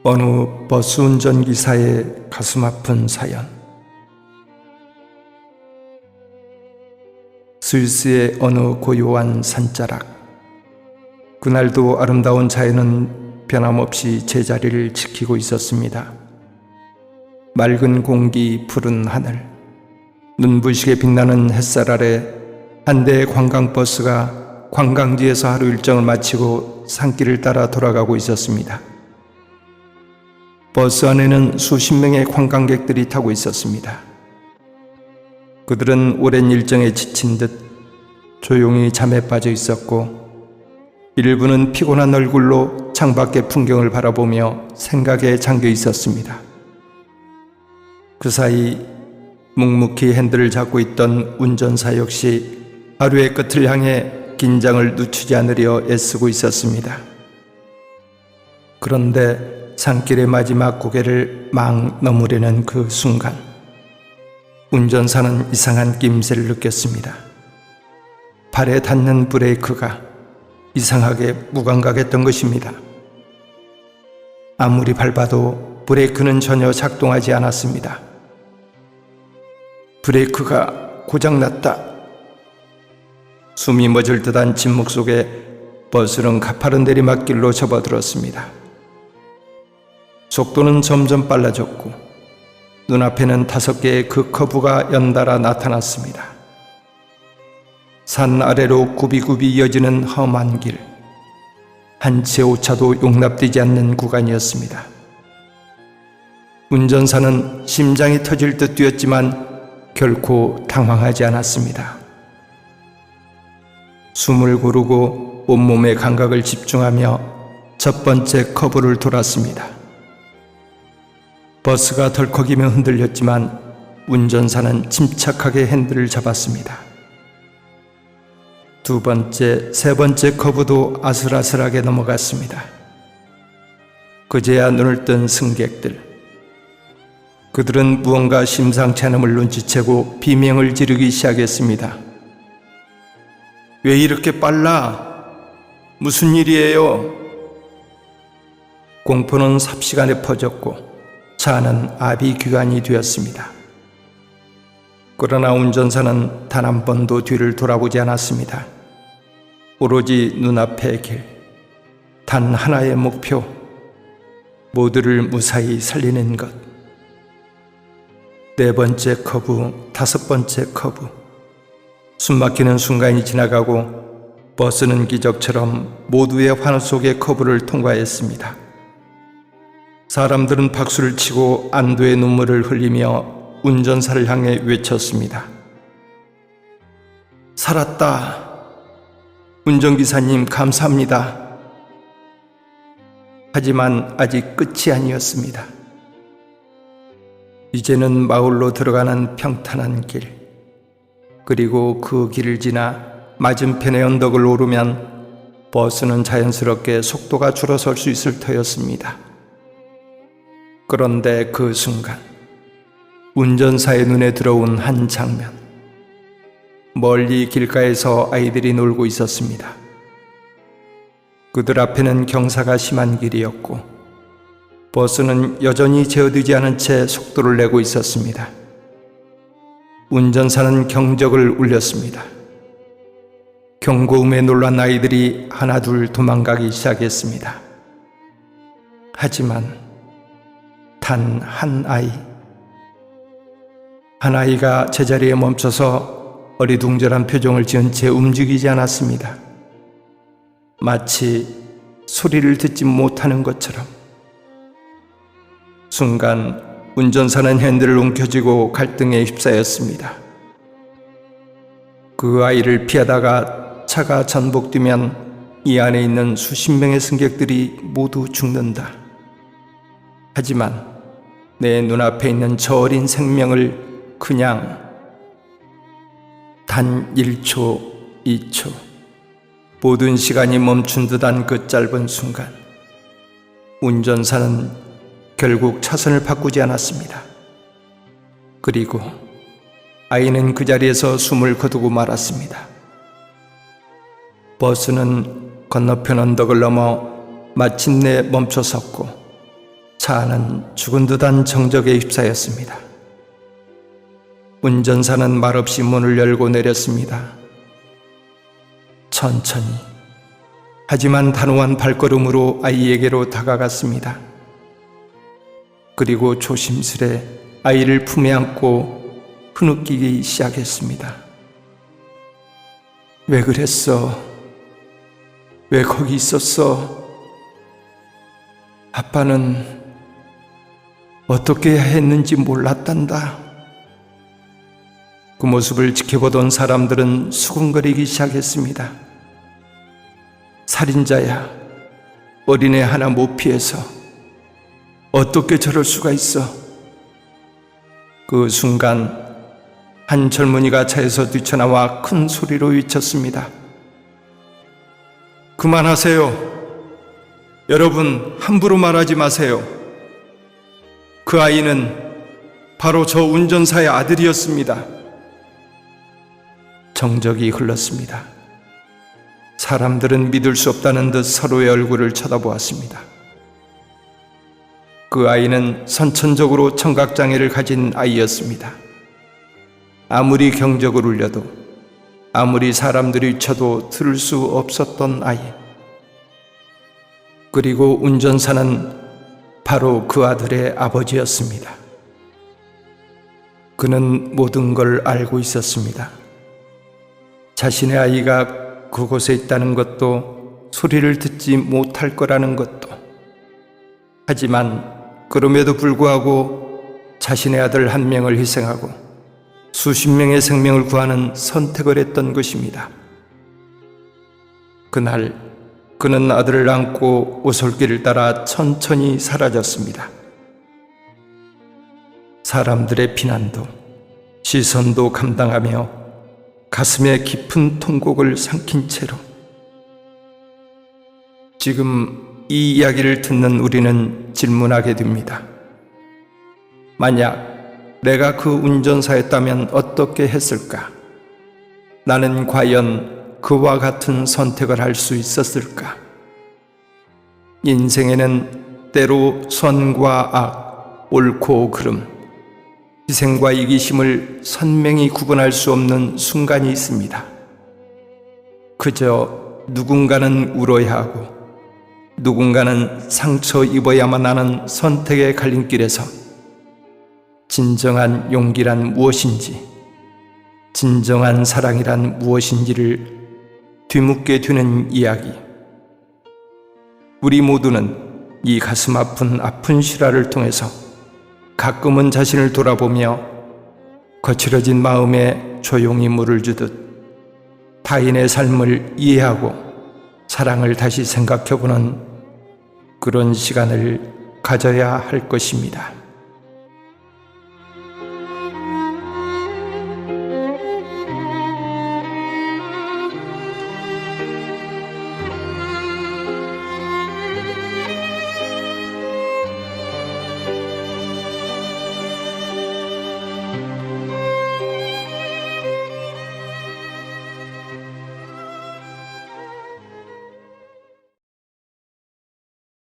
어느 버스 운전기사의 가슴 아픈 사연. 스위스의 어느 고요한 산자락. 그날도 아름다운 자연은 변함없이 제자리를 지키고 있었습니다. 맑은 공기, 푸른 하늘, 눈부시게 빛나는 햇살 아래 한 대의 관광버스가 관광지에서 하루 일정을 마치고 산길을 따라 돌아가고 있었습니다. 버스 안에는 수십 명의 관광객들이 타고 있었습니다. 그들은 오랜 일정에 지친 듯 조용히 잠에 빠져 있었고, 일부는 피곤한 얼굴로 창밖의 풍경을 바라보며 생각에 잠겨 있었습니다. 그 사이 묵묵히 핸들을 잡고 있던 운전사 역시 하루의 끝을 향해 긴장을 늦추지 않으려 애쓰고 있었습니다. 그런데 산길의 마지막 고개를 막 넘으려는 그 순간, 운전사는 이상한 낌새를 느꼈습니다. 발에 닿는 브레이크가 이상하게 무감각했던 것입니다. 아무리 밟아도 브레이크는 전혀 작동하지 않았습니다. 브레이크가 고장났다. 숨이 멎을 듯한 침묵 속에 버스는 가파른 내리막길로 접어들었습니다. 속도는 점점 빨라졌고 눈앞에는 5개의 그 커브가 연달아 나타났습니다. 산 아래로 굽이굽이 이어지는 험한 길, 한 채 오차도 용납되지 않는 구간이었습니다. 운전사는 심장이 터질 듯 뛰었지만 결코 당황하지 않았습니다. 숨을 고르고 온몸의 감각을 집중하며 첫 번째 커브를 돌았습니다. 버스가 덜컥이며 흔들렸지만 운전사는 침착하게 핸들을 잡았습니다. 두 번째, 세 번째 커브도 아슬아슬하게 넘어갔습니다. 그제야 눈을 뜬 승객들. 그들은 무언가 심상치 않음을 눈치채고 비명을 지르기 시작했습니다. 왜 이렇게 빨라? 무슨 일이에요? 공포는 삽시간에 퍼졌고 차는 아비규환이 되었습니다. 그러나 운전사는 단 한 번도 뒤를 돌아보지 않았습니다. 오로지 눈앞의 길, 단 하나의 목표, 모두를 무사히 살리는 것. 4번째 커브, 5번째 커브. 숨막히는 순간이 지나가고 버스는 기적처럼 모두의 환호 속의 커브를 통과했습니다. 사람들은 박수를 치고 안도의 눈물을 흘리며 운전사를 향해 외쳤습니다. 살았다. 운전기사님 감사합니다. 하지만 아직 끝이 아니었습니다. 이제는 마을로 들어가는 평탄한 길, 그리고 그 길을 지나 맞은편의 언덕을 오르면 버스는 자연스럽게 속도가 줄어설 수 있을 터였습니다. 그런데 그 순간 운전사의 눈에 들어온 한 장면. 멀리 길가에서 아이들이 놀고 있었습니다. 그들 앞에는 경사가 심한 길이었고 버스는 여전히 제어되지 않은 채 속도를 내고 있었습니다. 운전사는 경적을 울렸습니다. 경고음에 놀란 아이들이 하나둘 도망가기 시작했습니다. 하지만 단 한 아이가 제자리에 멈춰서 어리둥절한 표정을 지은 채 움직이지 않았습니다. 마치 소리를 듣지 못하는 것처럼. 순간 운전사는 핸들을 움켜쥐고 갈등에 휩싸였습니다. 그 아이를 피하다가 차가 전복되면 이 안에 있는 수십 명의 승객들이 모두 죽는다. 하지만 내 눈앞에 있는 저 어린 생명을 그냥 단 1초, 2초, 모든 시간이 멈춘 듯한 그 짧은 순간, 운전사는 결국 차선을 바꾸지 않았습니다. 그리고 아이는 그 자리에서 숨을 거두고 말았습니다. 버스는 건너편 언덕을 넘어 마침내 멈춰섰고 차 안은 죽은 듯한 정적에 휩싸였습니다. 운전사는 말없이 문을 열고 내렸습니다. 천천히, 하지만 단호한 발걸음으로 아이에게로 다가갔습니다. 그리고 조심스레 아이를 품에 안고 흐느끼기 시작했습니다. 왜 그랬어? 왜 거기 있었어? 아빠는 어떻게 해야 했는지 몰랐단다. 그 모습을 지켜보던 사람들은 수군거리기 시작했습니다. 살인자야, 어린애 하나 못 피해서 어떻게 저럴 수가 있어? 그 순간 한 젊은이가 차에서 뛰쳐나와 큰 소리로 외쳤습니다. 그만하세요. 여러분, 함부로 말하지 마세요. 그 아이는 바로 저 운전사의 아들이었습니다. 정적이 흘렀습니다. 사람들은 믿을 수 없다는 듯 서로의 얼굴을 쳐다보았습니다. 그 아이는 선천적으로 청각장애를 가진 아이였습니다. 아무리 경적을 울려도, 아무리 사람들이 쳐도 들을 수 없었던 아이. 그리고 운전사는 바로 그 아들의 아버지였습니다. 그는 모든 걸 알고 있었습니다. 자신의 아이가 그곳에 있다는 것도, 소리를 듣지 못할 거라는 것도. 하지만 그럼에도 불구하고 자신의 아들 한 명을 희생하고 수십 명의 생명을 구하는 선택을 했던 것입니다. 그날 그는 아들을 안고 오솔길을 따라 천천히 사라졌습니다. 사람들의 비난도 시선도 감당하며 가슴에 깊은 통곡을 삼킨 채로 지금 이 이야기를 듣는 우리는 질문하게 됩니다. 만약 내가 그 운전사였다면 어떻게 했을까? 나는 과연 그와 같은 선택을 할 수 있었을까? 인생에는 때로 선과 악, 옳고 그름, 희생과 이기심을 선명히 구분할 수 없는 순간이 있습니다. 그저 누군가는 울어야 하고 누군가는 상처 입어야만 하는 선택의 갈림길에서 진정한 용기란 무엇인지, 진정한 사랑이란 무엇인지를 뒤묻게 되는 이야기. 우리 모두는 이 가슴 아픈 실화를 통해서 가끔은 자신을 돌아보며 거칠어진 마음에 조용히 물을 주듯 타인의 삶을 이해하고 사랑을 다시 생각해보는 그런 시간을 가져야 할 것입니다.